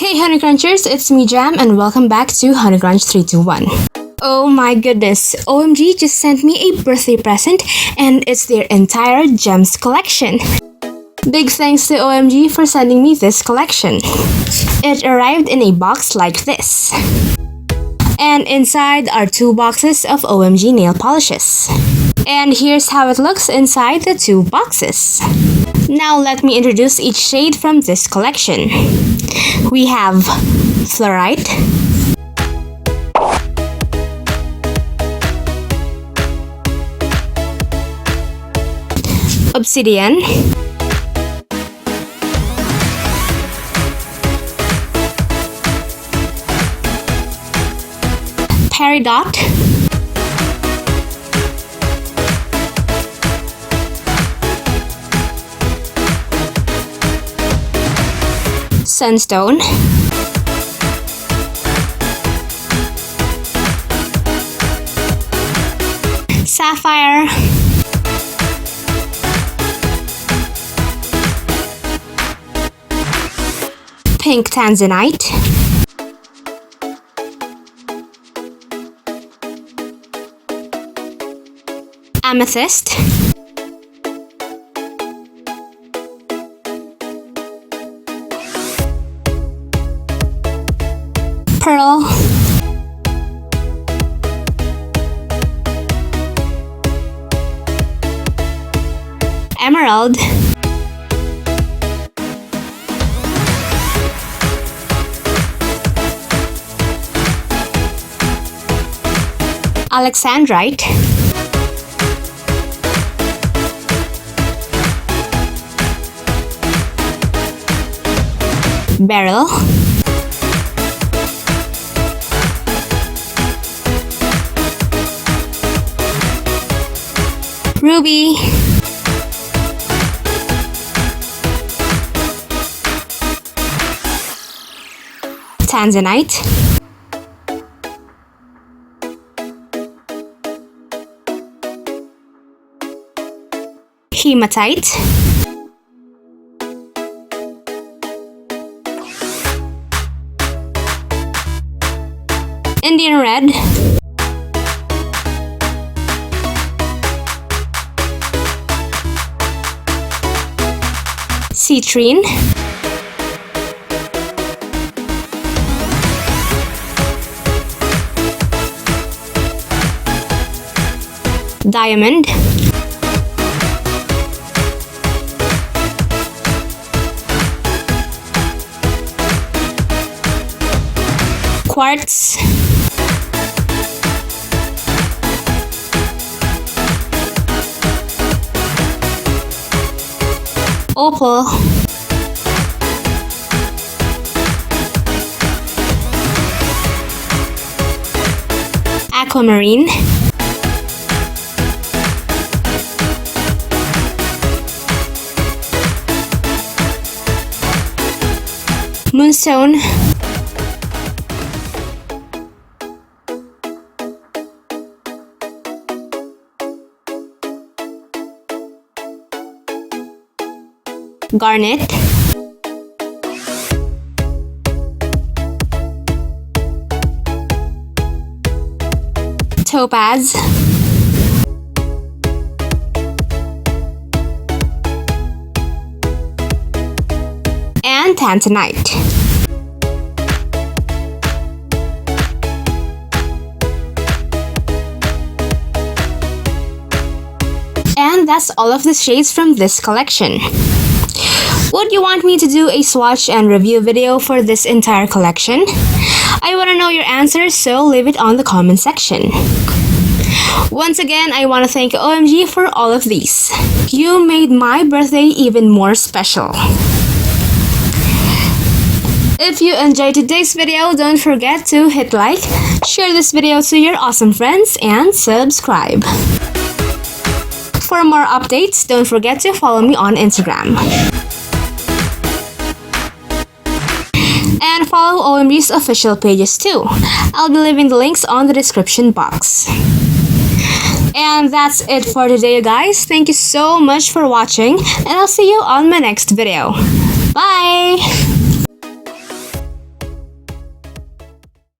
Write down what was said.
Hey honeycrunchers, it's me Jham and welcome back to honeycrunch321. Oh my goodness, OMG just sent me a birthday present and it's their entire gems collection. Big thanks to OMG for sending me this collection. It arrived in a box like this. And inside are 2 boxes of OMG nail polishes. And here's how it looks inside the 2 boxes. Now let me introduce each shade from this collection. We have Fluorite, Obsidian, Peridot, Sunstone, Sapphire, Pink Tanzanite, Amethyst, Pearl, Emerald, Alexandrite, Beryl, Ruby, Tanzanite, Hematite, Indian Red, Citrine, Diamond, Quartz, Opal, Aquamarine, Moonstone, Garnet, Topaz, and Tanzanite. And that's all of the shades from this collection. Would you want me to do a swatch and review video for this entire collection? I want to know your answers, so leave it on the comment section. Once again, I want to thank OMG for all of these. You made my birthday even more special. If you enjoyed today's video, don't forget to hit like, share this video to your awesome friends, and subscribe. For more updates, don't forget to follow me on Instagram. And follow OMG's official pages too. I'll be leaving the links on the description box. And that's it for today, guys. Thank you so much for watching, and I'll see you on my next video. Bye!